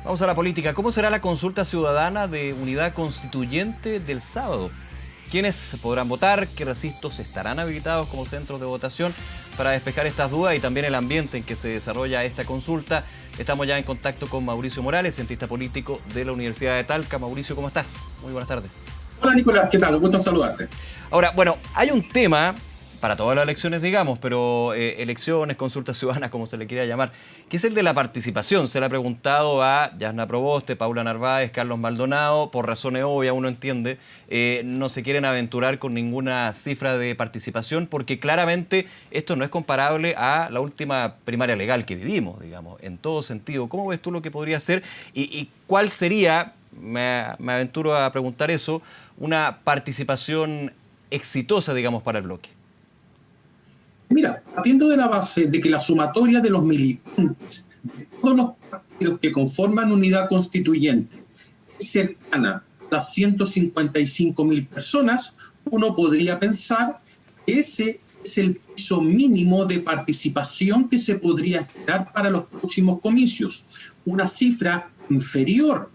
Vamos a la política. ¿Cómo será la consulta ciudadana de unidad constituyente del sábado? ¿Quiénes podrán votar? ¿Qué recintos estarán habilitados como centros de votación? Para despejar estas dudas y también el ambiente en que se desarrolla esta consulta, estamos ya en contacto con Mauricio Morales, cientista político de la Universidad de Talca. Mauricio, ¿cómo estás? Muy buenas tardes. Hola Nicolás, ¿qué tal? Un gusto en saludarte. Ahora, bueno, hay un tema para todas las elecciones, digamos, pero elecciones, consultas ciudadanas, como se le quiera llamar, que es el de la participación. Se le ha preguntado a Yasna Proboste, Paula Narváez, Carlos Maldonado, por razones obvias, uno entiende, no se quieren aventurar con ninguna cifra de participación, porque claramente esto no es comparable a la última primaria legal que vivimos, digamos, en todo sentido. ¿Cómo ves tú lo que podría ser y cuál sería, me aventuro a preguntar eso, una participación exitosa, digamos, para el bloque? Mira, partiendo de la base de que la sumatoria de los militantes de todos los partidos que conforman unidad constituyente es cercana a las 155.000 personas, uno podría pensar que ese es el piso mínimo de participación que se podría esperar para los próximos comicios. Una cifra inferior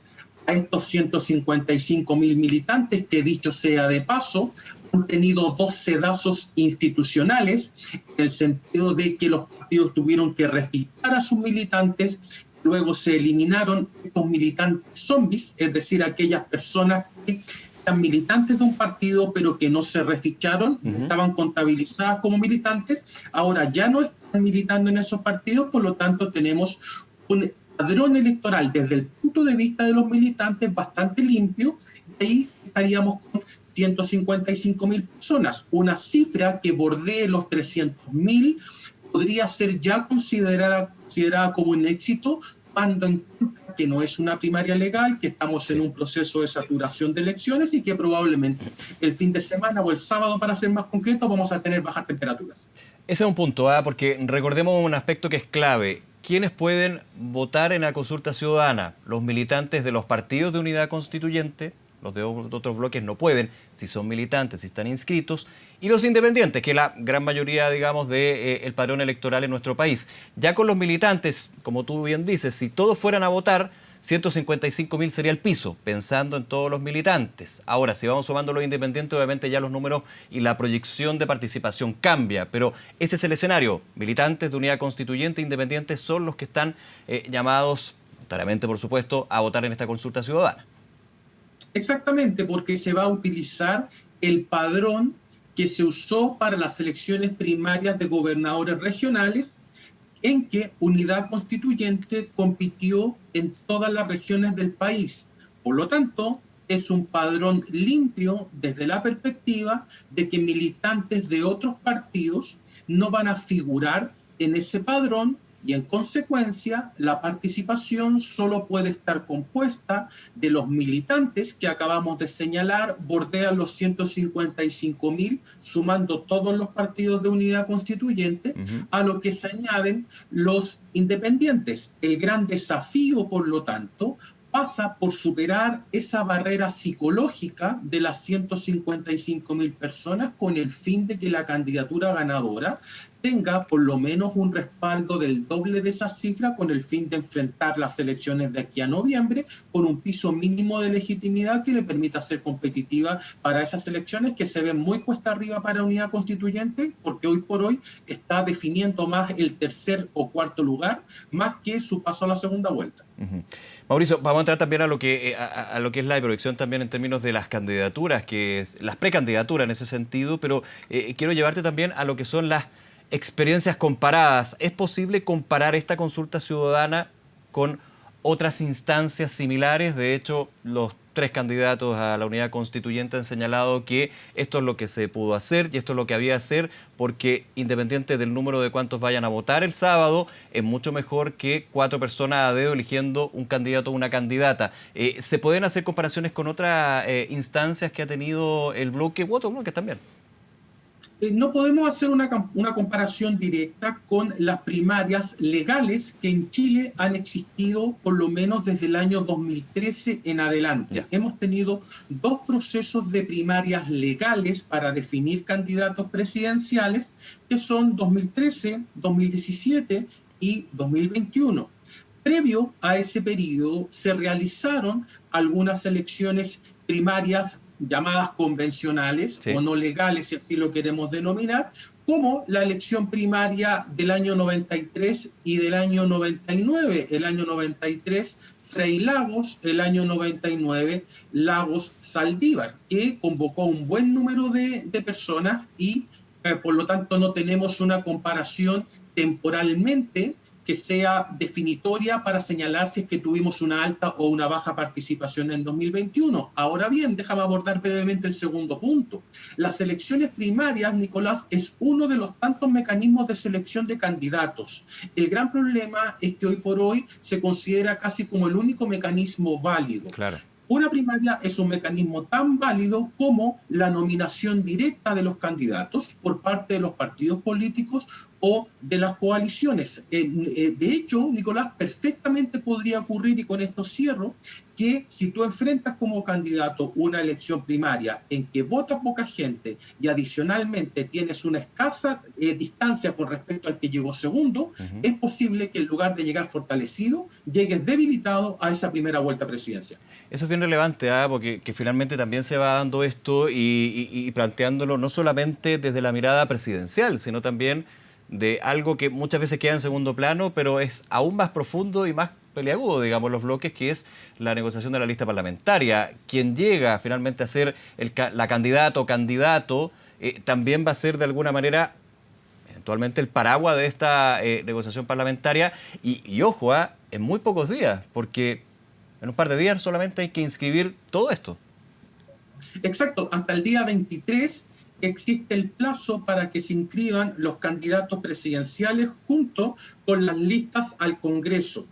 a estos 155.000 militantes, que dicho sea de paso, han tenido 2 sedazos institucionales, en el sentido de que los partidos tuvieron que registrar a sus militantes, luego se eliminaron estos militantes zombies, es decir, aquellas personas que eran militantes de un partido pero que no se registraron, estaban contabilizadas como militantes, ahora ya no están militando en esos partidos, por lo tanto tenemos un padrón electoral desde el punto de vista de los militantes bastante limpio, y ahí estaríamos con 155.000 personas, una cifra que bordee los 300.000 podría ser ya considerada como un éxito, tomando en cuenta que no es una primaria legal, que estamos en un proceso de saturación de elecciones y que probablemente el fin de semana o el sábado, para ser más concreto, vamos a tener bajas temperaturas. Ese es un punto, porque recordemos un aspecto que es clave. ¿Quiénes pueden votar en la consulta ciudadana? Los militantes de los partidos de unidad constituyente. Los de otros bloques no pueden, si son militantes, si están inscritos, y los independientes, que es la gran mayoría, digamos, del padrón electoral en nuestro país. Ya con los militantes, como tú bien dices, si todos fueran a votar, 155.000 sería el piso, pensando en todos los militantes. Ahora, si vamos sumando los independientes, obviamente ya los números y la proyección de participación cambia, pero ese es el escenario. Militantes de unidad constituyente, independientes, son los que están llamados, claramente por supuesto, a votar en esta consulta ciudadana. Exactamente, porque se va a utilizar el padrón que se usó para las elecciones primarias de gobernadores regionales, en que Unidad Constituyente compitió en todas las regiones del país. Por lo tanto, es un padrón limpio desde la perspectiva de que militantes de otros partidos no van a figurar en ese padrón, y en consecuencia la participación solo puede estar compuesta de los militantes que acabamos de señalar, bordean los 155.000, sumando todos los partidos de unidad constituyente, a lo que se añaden los independientes. El gran desafío, por lo tanto, pasa por superar esa barrera psicológica de las 155.000 personas, con el fin de que la candidatura ganadora tenga por lo menos un respaldo del doble de esa cifra, con el fin de enfrentar las elecciones de aquí a noviembre con un piso mínimo de legitimidad que le permita ser competitiva para esas elecciones que se ven muy cuesta arriba para Unidad Constituyente, porque hoy por hoy está definiendo más el tercer o cuarto lugar, más que su paso a la segunda vuelta. Mauricio, vamos a entrar también a lo que es la proyección también en términos de las candidaturas, las precandidaturas en ese sentido, pero quiero llevarte también a lo que son las experiencias comparadas. ¿Es posible comparar esta consulta ciudadana con otras instancias similares? De hecho, los 3 candidatos a la unidad constituyente han señalado que esto es lo que se pudo hacer y esto es lo que había que hacer, porque independiente del número de cuántos vayan a votar el sábado, es mucho mejor que 4 personas a dedo eligiendo un candidato o una candidata. ¿Se pueden hacer comparaciones con otras instancias que ha tenido el bloque u otros bloques también? No podemos hacer una comparación directa con las primarias legales que en Chile han existido por lo menos desde el año 2013 en adelante. Hemos tenido 2 procesos de primarias legales para definir candidatos presidenciales, que son 2013, 2017 y 2021. Previo a ese periodo se realizaron algunas elecciones primarias llamadas convencionales, Sí. o no legales, si así lo queremos denominar, como la elección primaria del año 93 y del año 99. El año 93, Frei Lagos; el año 99, Lagos Saldívar, que convocó un buen número de personas y por lo tanto no tenemos una comparación temporalmente que sea definitoria para señalar si es que tuvimos una alta o una baja participación en 2021. Ahora bien, déjame abordar brevemente el segundo punto. Las elecciones primarias, Nicolás, es uno de los tantos mecanismos de selección de candidatos. El gran problema es que hoy por hoy se considera casi como el único mecanismo válido. Claro. Una primaria es un mecanismo tan válido como la nominación directa de los candidatos por parte de los partidos políticos o de las coaliciones. De hecho, Nicolás, perfectamente podría ocurrir, y con esto cierro, que si tú enfrentas como candidato una elección primaria en que vota poca gente y adicionalmente tienes una escasa distancia con respecto al que llegó segundo, es posible que en lugar de llegar fortalecido, llegues debilitado a esa primera vuelta presidencial. Eso es bien relevante, porque que finalmente también se va dando esto y planteándolo no solamente desde la mirada presidencial, sino también de algo que muchas veces queda en segundo plano, pero es aún más profundo y más peliagudo, digamos, los bloques, que es la negociación de la lista parlamentaria. Quien llega finalmente a ser la candidata o candidato también va a ser de alguna manera eventualmente el paraguas de esta negociación parlamentaria y ojo, en muy pocos días, porque en un par de días solamente hay que inscribir todo esto. Exacto, hasta el día 23 existe el plazo para que se inscriban los candidatos presidenciales junto con las listas al Congreso.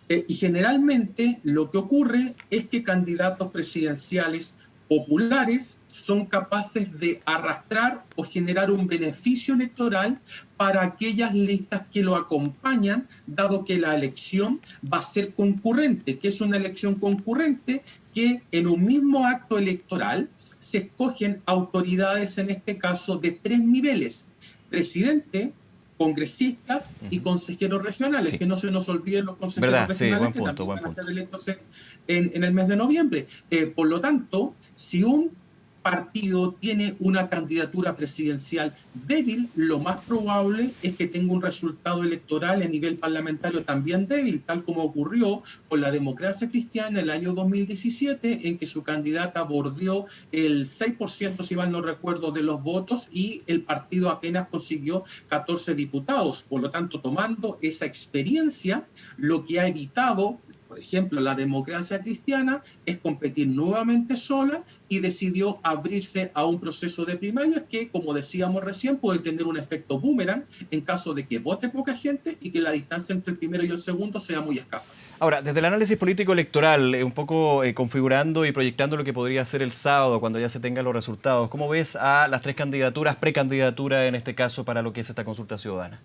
Y generalmente lo que ocurre es que candidatos presidenciales populares son capaces de arrastrar o generar un beneficio electoral para aquellas listas que lo acompañan, dado que la elección va a ser concurrente. ¿Qué es una elección concurrente? Que en un mismo acto electoral se escogen autoridades, en este caso, de 3 niveles: presidente, congresistas y consejeros regionales. Sí. Que no se nos olviden los consejeros regionales, sí, que también van a ser electos en el mes de noviembre. Por lo tanto, si un partido tiene una candidatura presidencial débil, lo más probable es que tenga un resultado electoral a nivel parlamentario también débil, tal como ocurrió con la Democracia Cristiana en el año 2017, en que su candidata bordeó el 6%, si mal no recuerdo, de los votos, y el partido apenas consiguió 14 diputados. Por lo tanto, tomando esa experiencia, lo que ha evitado, por ejemplo, la Democracia Cristiana, es competir nuevamente sola y decidió abrirse a un proceso de primarias que, como decíamos recién, puede tener un efecto boomerang en caso de que vote poca gente y que la distancia entre el primero y el segundo sea muy escasa. Ahora, desde el análisis político electoral, un poco configurando y proyectando lo que podría ser el sábado cuando ya se tengan los resultados, ¿cómo ves a las 3 candidaturas, precandidaturas en este caso, para lo que es esta consulta ciudadana?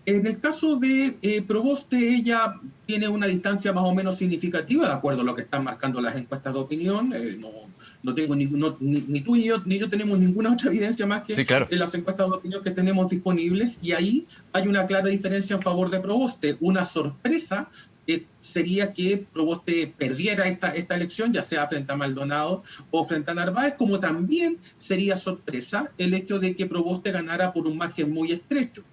En el caso de Proboste, ella tiene una distancia más o menos significativa, de acuerdo a lo que están marcando las encuestas de opinión. No tengo ni tú ni yo tenemos ninguna otra evidencia más que las encuestas de opinión que tenemos disponibles, y ahí hay una clara diferencia en favor de Proboste. Una sorpresa sería que Proboste perdiera esta elección, ya sea frente a Maldonado o frente a Narváez, como también sería sorpresa el hecho de que Proboste ganara por un margen muy estrecho.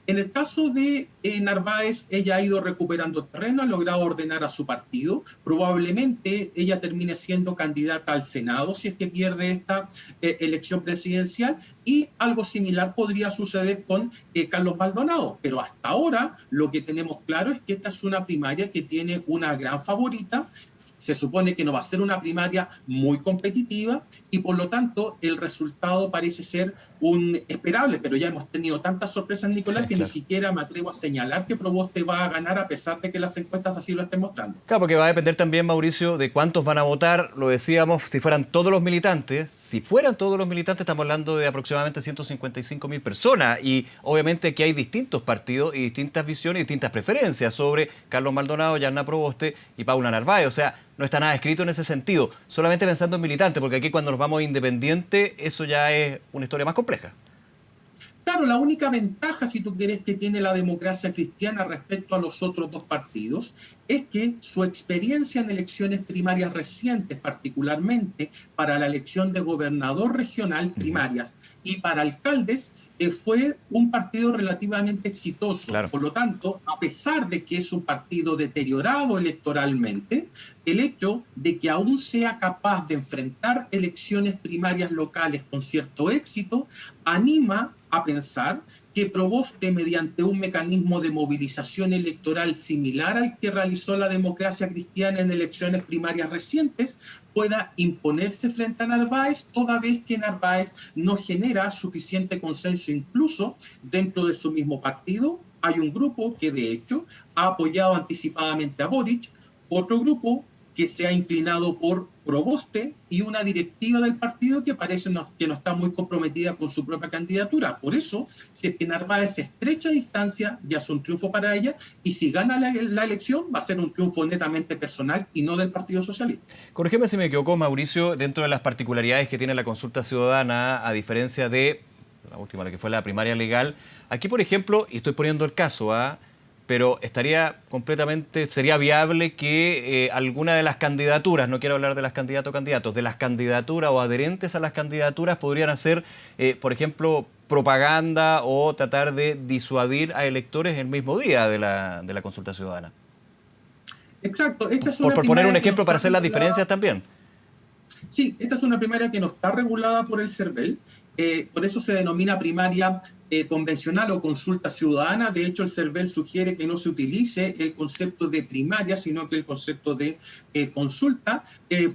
En el caso de Narváez, ella ha ido recuperando terreno, ha logrado ordenar a su partido. Probablemente ella termine siendo candidata al Senado si es que pierde esta elección presidencial, y algo similar podría suceder con Carlos Maldonado. Pero hasta ahora lo que tenemos claro es que esta es una primaria que tiene una gran favorita. Se supone que no va a ser una primaria muy competitiva y por lo tanto el resultado parece ser un esperable, pero ya hemos tenido tantas sorpresas, Nicolás, que ni siquiera me atrevo a señalar que Proboste va a ganar a pesar de que las encuestas así lo estén mostrando. Claro, porque va a depender también, Mauricio, de cuántos van a votar. Lo decíamos, si fueran todos los militantes, estamos hablando de aproximadamente 155.000 personas, y obviamente que hay distintos partidos y distintas visiones y distintas preferencias sobre Carlos Maldonado, Yarna Proboste y Paula Narváez. O sea, no está nada escrito en ese sentido, solamente pensando en militantes, porque aquí cuando nos vamos a independiente, eso ya es una historia más compleja. claro, la única ventaja, si tú quieres, que tiene la democracia cristiana respecto a los otros dos partidos es que su experiencia en elecciones primarias recientes, particularmente para la elección de gobernador regional primarias y para alcaldes, fue un partido relativamente exitoso. Claro. Por lo tanto, a pesar de que es un partido deteriorado electoralmente, el hecho de que aún sea capaz de enfrentar elecciones primarias locales con cierto éxito, anima a pensar que Proboste, mediante un mecanismo de movilización electoral similar al que realizó la democracia cristiana en elecciones primarias recientes, pueda imponerse frente a Narváez, toda vez que Narváez no genera suficiente consenso incluso dentro de su mismo partido. Hay un grupo que de hecho ha apoyado anticipadamente a Boric, otro grupo que se ha inclinado por Proboste y una directiva del partido que parece que no está muy comprometida con su propia candidatura. Por eso, si es que Narváez se estrecha distancia, ya es un triunfo para ella, y si gana la elección, va a ser un triunfo netamente personal y no del Partido Socialista. Corrígeme si me equivoco, Mauricio, dentro de las particularidades que tiene la consulta ciudadana, a diferencia de la última, la que fue la primaria legal, aquí, por ejemplo, y estoy poniendo el caso, pero sería viable que alguna de las candidaturas, no quiero hablar de las candidatos, de las candidaturas o adherentes a las candidaturas podrían hacer, por ejemplo, propaganda o tratar de disuadir a electores el mismo día de la consulta ciudadana. Exacto. Esta es por poner un ejemplo para hacer las diferencias también. Sí, esta es una primaria que no está regulada por el CERVEL, por eso se denomina primaria convencional o consulta ciudadana. De hecho, el CERVEL sugiere que no se utilice el concepto de primaria, sino que el concepto de consulta.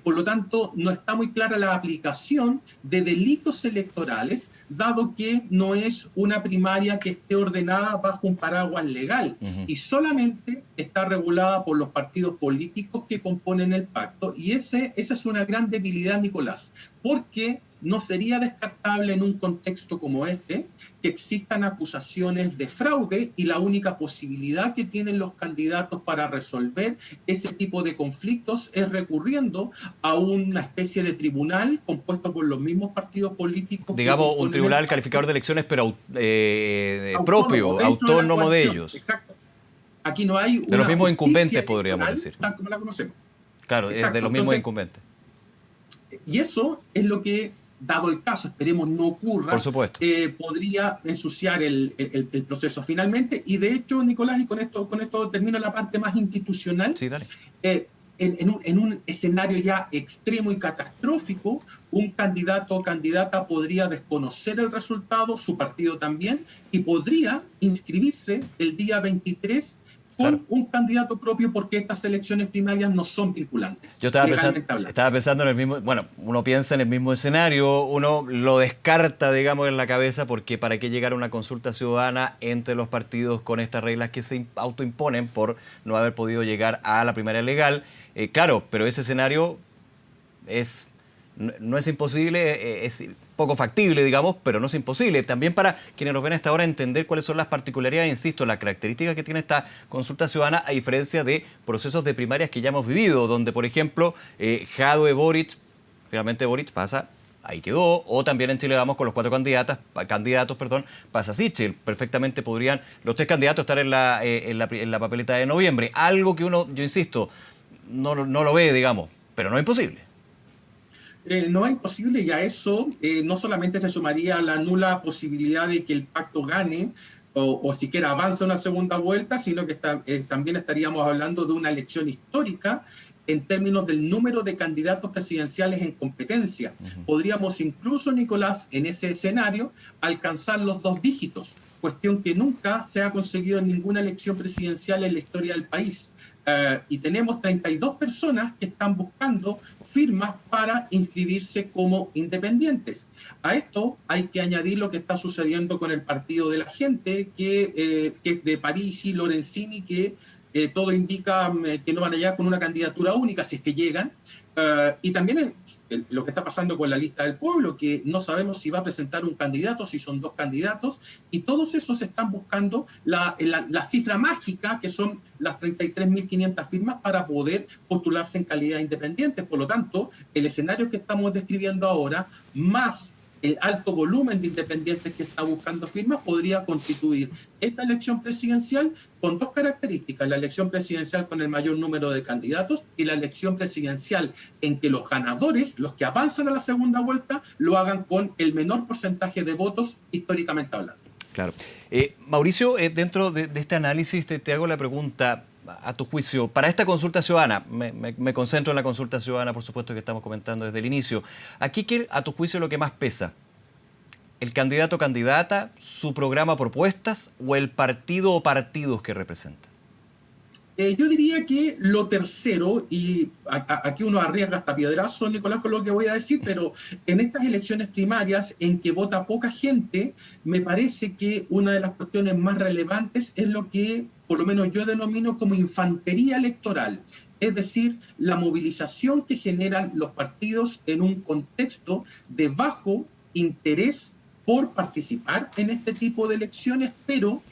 Por lo tanto, no está muy clara la aplicación de delitos electorales, dado que no es una primaria que esté ordenada bajo un paraguas legal y solamente está regulada por los partidos políticos que componen el pacto. Y esa es una gran debilidad, Nicolás, porque no sería descartable en un contexto como este que existan acusaciones de fraude y la única posibilidad que tienen los candidatos para resolver ese tipo de conflictos es recurriendo a una especie de tribunal compuesto por los mismos partidos políticos. Digamos, un tribunal calificador de elecciones, pero propio, autónomo de ellos. Exacto. Aquí no hay una de los mismos incumbentes, podríamos decir. Tal como la conocemos. Claro, de los mismos incumbentes. Y eso es lo que, dado el caso, esperemos no ocurra, por supuesto, podría ensuciar el proceso finalmente. Y de hecho, Nicolás, y con esto termino la parte más institucional, sí, dale. En un escenario ya extremo y catastrófico, un candidato o candidata podría desconocer el resultado, su partido también, y podría inscribirse el día 23 con un candidato propio, porque estas elecciones primarias no son vinculantes. Yo estaba pensando en el mismo, bueno, uno piensa en el mismo escenario, uno lo descarta, digamos, en la cabeza, porque para qué llegar a una consulta ciudadana entre los partidos con estas reglas que se autoimponen por no haber podido llegar a la primaria legal. Claro, pero ese escenario no es imposible, es poco factible, digamos, pero no es imposible. También para quienes nos ven hasta ahora entender cuáles son las particularidades, insisto, las características que tiene esta consulta ciudadana, a diferencia de procesos de primarias que ya hemos vivido, donde, por ejemplo, Jadwe Boric, finalmente Boric pasa, ahí quedó, o también en Chile Vamos con los 4 candidatos, pasa Sichel. Perfectamente podrían los 3 candidatos estar en la papeleta de noviembre. Algo que uno, yo insisto, no lo ve, digamos, pero no es imposible. No es imposible, y a eso no solamente se sumaría la nula posibilidad de que el pacto gane o siquiera avance una segunda vuelta, sino que también estaríamos hablando de una elección histórica en términos del número de candidatos presidenciales en competencia. Podríamos incluso, Nicolás, en ese escenario, alcanzar los 2 dígitos, cuestión que nunca se ha conseguido en ninguna elección presidencial en la historia del país. Y tenemos 32 personas que están buscando firmas para inscribirse como independientes. A esto hay que añadir lo que está sucediendo con el Partido de la Gente, que es de Parisi, Lorenzini, que todo indica que no van a llegar con una candidatura única, si es que llegan. Y también lo que está pasando con la lista del pueblo, que no sabemos si va a presentar un candidato, si son 2 candidatos, y todos esos están buscando la cifra mágica, que son las 33.500 firmas para poder postularse en calidad independiente. Por lo tanto, el escenario que estamos describiendo ahora, más el alto volumen de independientes que está buscando firmas, podría constituir esta elección presidencial con dos características: la elección presidencial con el mayor número de candidatos y la elección presidencial en que los ganadores, los que avanzan a la segunda vuelta, lo hagan con el menor porcentaje de votos históricamente hablando. Claro. Mauricio, dentro de este análisis te hago la pregunta, a tu juicio, para esta consulta ciudadana, me concentro en la consulta ciudadana, por supuesto, que estamos comentando desde el inicio. Aquí, ¿qué, a tu juicio, lo que más pesa? ¿El candidato o candidata, su programa o propuestas o el partido o partidos que representa? Yo diría que lo tercero, y aquí uno arriesga hasta piedrazo, Nicolás, con lo que voy a decir, pero en estas elecciones primarias en que vota poca gente, me parece que una de las cuestiones más relevantes es lo que, por lo menos yo denomino como infantería electoral, es decir, la movilización que generan los partidos en un contexto de bajo interés por participar en este tipo de elecciones, pero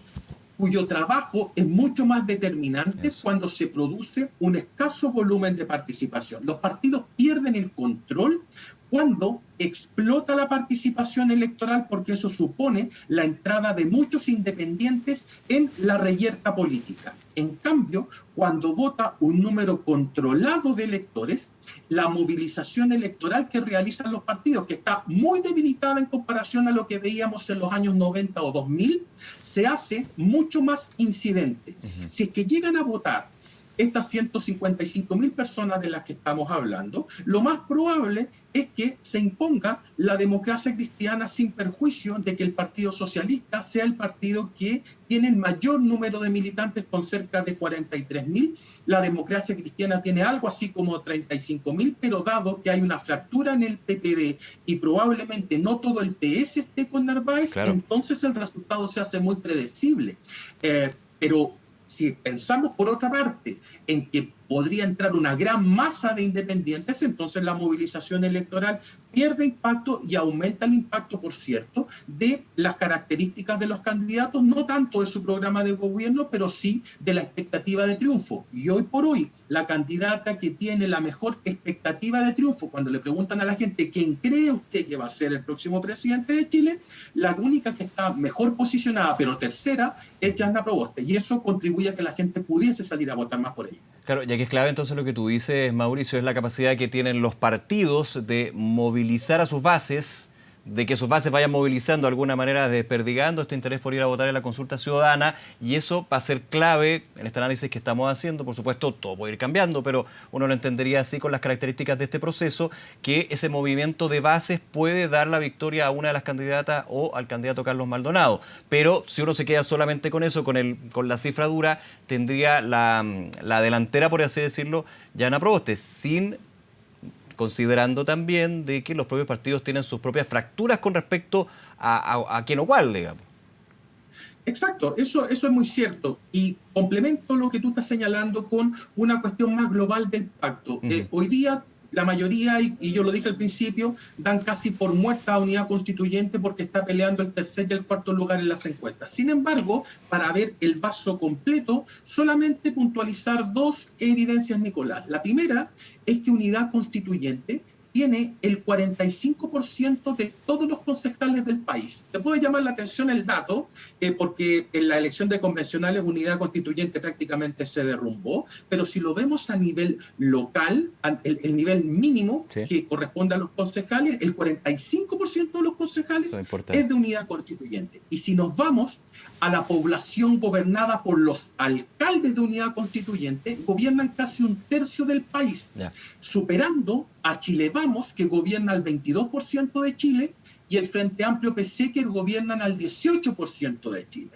cuyo trabajo es mucho más determinante cuando se produce un escaso volumen de participación. Los partidos pierden el control cuando explota la participación electoral, porque eso supone la entrada de muchos independientes en la reyerta política. En cambio, cuando vota un número controlado de electores, la movilización electoral que realizan los partidos, que está muy debilitada en comparación a lo que veíamos en los años 90 o 2000, se hace mucho más incidente. Si es que llegan a votar estas 155.000 personas de las que estamos hablando, lo más probable es que se imponga la democracia cristiana sin perjuicio de que el Partido Socialista sea el partido que tiene el mayor número de militantes, con cerca de 43.000. La democracia cristiana tiene algo así como 35.000, pero dado que hay una fractura en el PPD y probablemente no todo el PS esté con Narváez, claro, entonces el resultado se hace muy predecible. Pero si pensamos por otra parte en que podría entrar una gran masa de independientes, entonces la movilización electoral pierde impacto y aumenta el impacto, por cierto, de las características de los candidatos, no tanto de su programa de gobierno, pero sí de la expectativa de triunfo. Y hoy por hoy, la candidata que tiene la mejor expectativa de triunfo, cuando le preguntan a la gente quién cree usted que va a ser el próximo presidente de Chile, la única que está mejor posicionada, pero tercera, es Janda Proboste. Y eso contribuye a que la gente pudiese salir a votar más por ella. Claro, ya que es clave entonces lo que tú dices, Mauricio, es la capacidad que tienen los partidos de movilizar a sus bases, de que sus bases vayan movilizando de alguna manera, desperdigando este interés por ir a votar en la consulta ciudadana, y eso va a ser clave en este análisis que estamos haciendo. Por supuesto, todo puede ir cambiando, pero uno lo entendería así con las características de este proceso, que ese movimiento de bases puede dar la victoria a una de las candidatas o al candidato Carlos Maldonado. Pero si uno se queda solamente con eso, con la cifra dura, tendría la delantera, por así decirlo, Janda Proboste, considerando también de que los propios partidos tienen sus propias fracturas con respecto a quién o cuál, digamos. Exacto, eso es muy cierto. Y complemento lo que tú estás señalando con una cuestión más global del pacto. Hoy día la mayoría, y yo lo dije al principio, dan casi por muerta a Unidad Constituyente porque está peleando el tercer y el cuarto lugar en las encuestas. Sin embargo, para ver el vaso completo, solamente puntualizar dos evidencias, Nicolás. La primera es que Unidad Constituyente tiene el 45% de todos los concejales del país. Te puede llamar la atención el dato, porque en la elección de convencionales Unidad Constituyente prácticamente se derrumbó, pero si lo vemos a nivel local, el nivel mínimo que corresponde a los concejales, el 45% de los concejales es de Unidad Constituyente. Y si nos vamos a la población gobernada por los alcaldes de Unidad Constituyente, gobiernan casi un tercio del país, superando a Chile Vamos, que gobierna el 22% de Chile, y el Frente Amplio PC, que gobiernan al 18% de Chile.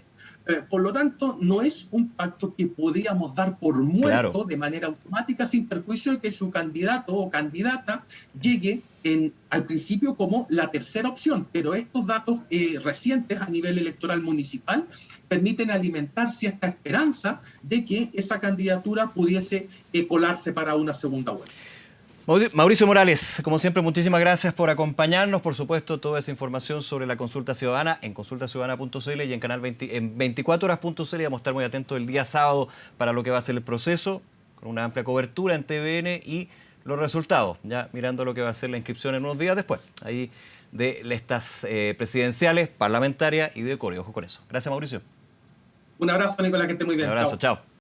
Por lo tanto, no es un pacto que podríamos dar por muerto de manera automática, sin perjuicio de que su candidato o candidata llegue al principio como la tercera opción. Pero estos datos recientes a nivel electoral municipal permiten alimentar cierta esperanza de que esa candidatura pudiese colarse para una segunda vuelta. Mauricio Morales, como siempre, muchísimas gracias por acompañarnos. Por supuesto, toda esa información sobre la consulta ciudadana en consultaciudadana.cl y en canal 20, en 24horas.cl. Vamos a estar muy atentos el día sábado para lo que va a ser el proceso, con una amplia cobertura en TVN y los resultados, ya mirando lo que va a ser la inscripción en unos días después. Ahí de estas presidenciales, parlamentarias y de Core. Ojo con eso. Gracias, Mauricio. Un abrazo, Nicolás, que esté muy bien. Un abrazo, chao.